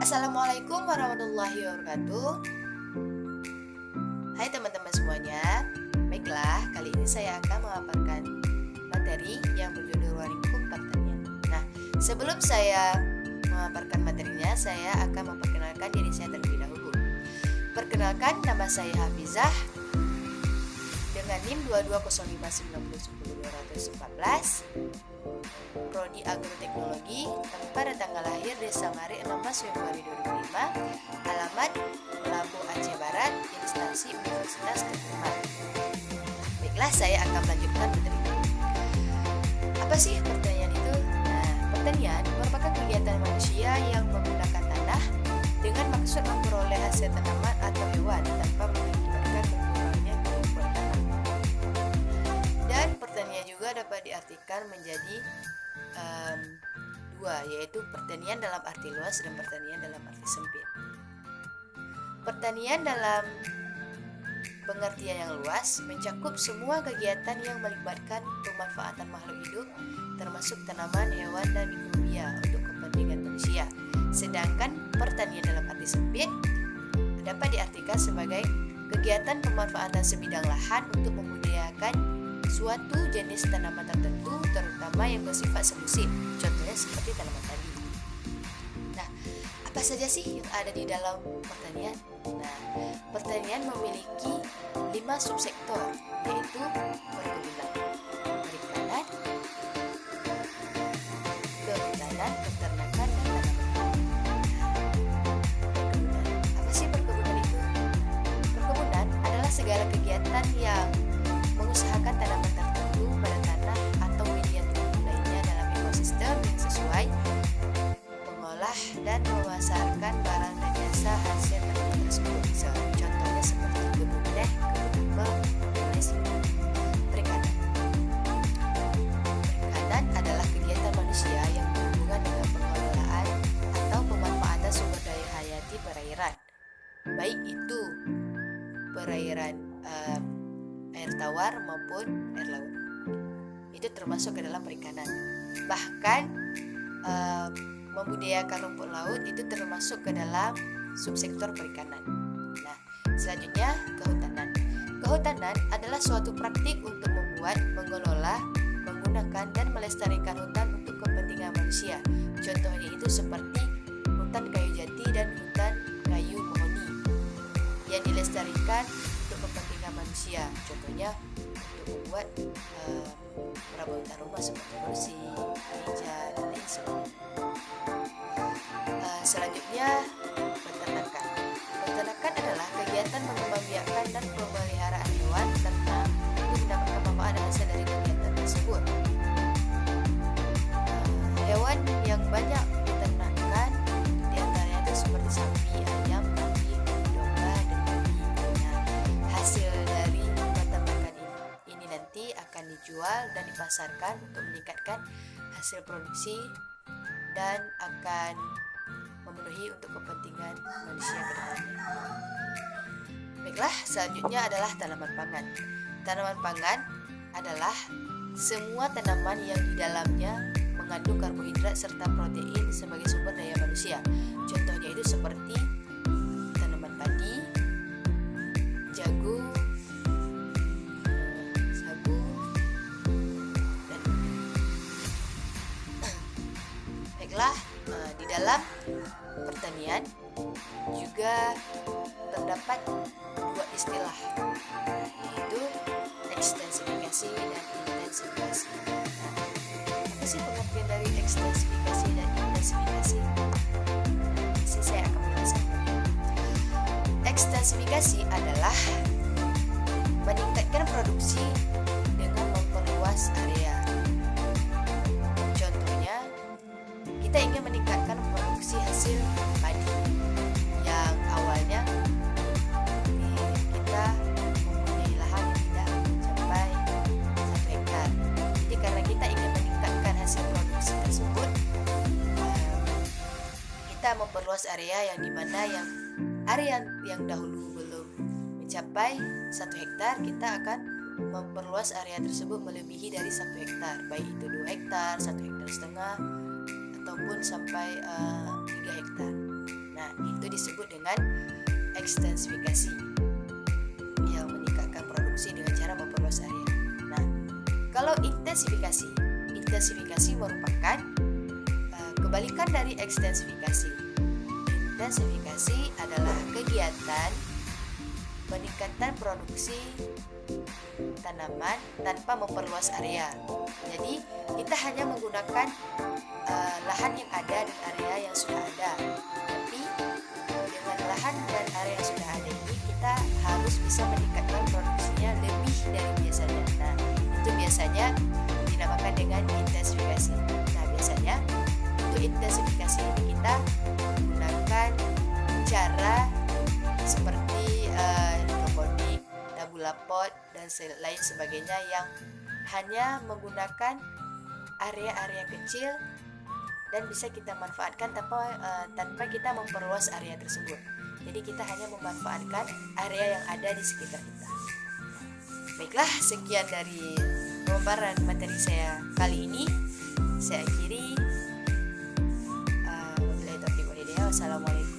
Assalamualaikum warahmatullahi wabarakatuh. Hai teman-teman semuanya. Baiklah, kali ini saya akan memaparkan materi yang berjudul Waringkuk Pertanian. Nah, sebelum saya memaparkan materinya, saya akan memperkenalkan diri saya terlebih dahulu. Perkenalkan, nama saya Hafizah dengan NIM 22059010214, Prodi Agroteknologi, pada tanggal lahir Desa Mari 16 Februari 2005, alamat Labu Aceh Barat, instansi Universitas Teguh. Baiklah, saya akan melanjutkan materinya. Apa sih pertanian itu? Nah, pertanian merupakan kegiatan manusia yang menggunakan tanah dengan maksud memperoleh hasil tanaman atau hewan tanpa mengakibatkan berkurangnya kemampuan tanah. Dan pertanian juga dapat diartikan menjadi dua, yaitu pertanian dalam arti luas dan pertanian dalam arti sempit. Pertanian dalam pengertian yang luas mencakup semua kegiatan yang melibatkan pemanfaatan makhluk hidup, termasuk tanaman, hewan, dan mikrobia untuk kepentingan manusia. Sedangkan pertanian dalam arti sempit dapat diartikan sebagai kegiatan pemanfaatan sebidang lahan untuk membudidayakan suatu jenis tanaman tertentu, terutama yang bersifat semusim, contohnya seperti tanaman padi. Nah, apa saja sih yang ada di dalam pertanian? Nah, pertanian memiliki 5 subsektor, yaitu perkebunan, perikanan, kehutanan, peternakan, dan tanaman. Perkebunan. Apa sih perkebunan itu? Perkebunan adalah segala kegiatan yang mengusahakan tanaman tertentu pada tanah atau media tumbuh lainnya dalam ekosistem yang sesuai, mengolah dan memasarkan barang dan jasa hasil tanaman tersebut. Contohnya seperti kebun teh, kebun apel, dan lain sebagainya. Perikanan. Perikanan adalah kegiatan manusia yang berhubungan dengan pengelolaan atau pemanfaatan sumber daya hayati perairan, baik itu perairan air tawar maupun air laut. Itu termasuk ke dalam perikanan. Bahkan membudidayakan rumput laut itu termasuk ke dalam subsektor perikanan. Nah, selanjutnya kehutanan. Kehutanan adalah suatu praktik untuk membuat, mengelola, menggunakan dan melestarikan hutan untuk kepentingan manusia. Contohnya itu seperti hutan kayu jati dan hutan kayu mahoni yang dilestarikan untuk kepentingan manusia. Contohnya untuk membuat perabotan rumah seperti kursi, meja, dan lain sebagainya. Selanjutnya peternakan. Peternakan adalah kegiatan mengembangbiakkan dan pemeliharaan hewan ternak untuk mendapatkan manfaat hasil dari kegiatan tersebut. Hewan yang banyak diternakkan diantaranya itu seperti sapi, ayam, kambing, domba, dan babi. Nah, hasil dari peternakan ini nanti akan dijual dan dipasarkan untuk meningkatkan hasil produksi dan akan memenuhi untuk kepentingan manusia ke depannya. Baiklah, selanjutnya adalah tanaman pangan. Tanaman pangan adalah semua tanaman yang di dalamnya mengandung karbohidrat serta protein sebagai sumber daya manusia. Contohnya itu seperti tanaman padi, jagung, sagu, dan baiklah, di dalam pertanian juga terdapat dua istilah, yaitu ekstensifikasi dan intensifikasi. Apa sih pengertian dari ekstensifikasi dan intensifikasi? Saya akan menjelaskan. Ekstensifikasi adalah meningkatkan produksi dengan memperluas area. Contohnya, kita ingin meningkatkan produksi hasil padi yang awalnya kita mempunyai lahan yang tidak mencapai 1 hektar. Jadi karena kita ingin meningkatkan hasil produksi tersebut, kita memperluas area yang dimana area yang dahulu belum mencapai 1 hektar, kita akan memperluas area tersebut melebihi dari 1 hektar, baik itu 2 hektar, 1,5 hektar, ataupun sampai 3 hektar. Nah, Nah, itu disebut dengan ekstensifikasi yang meningkatkan produksi dengan cara memperluas area. Nah, kalau intensifikasi merupakan kebalikan dari ekstensifikasi. Intensifikasi adalah kegiatan peningkatan produksi tanaman tanpa memperluas area. Jadi kita hanya menggunakan lahan yang ada dan area yang sudah ada. Tapi dengan lahan dan area yang sudah ada ini kita harus bisa meningkatkan produksinya lebih dari biasanya. Nah, itu biasanya dinamakan dengan intensifikasi. Nah, biasanya untuk intensifikasi ini kita menggunakan cara seperti hidroponik, tabula pot, dan lain sebagainya yang hanya menggunakan area-area kecil dan bisa kita manfaatkan tanpa kita memperluas area tersebut. Jadi kita hanya memanfaatkan area yang ada di sekitar kita. Baiklah, sekian dari pemaparan materi saya kali ini. Saya akhiri. Wabillahi taufiq wal hidayah. Wassalamualaikum.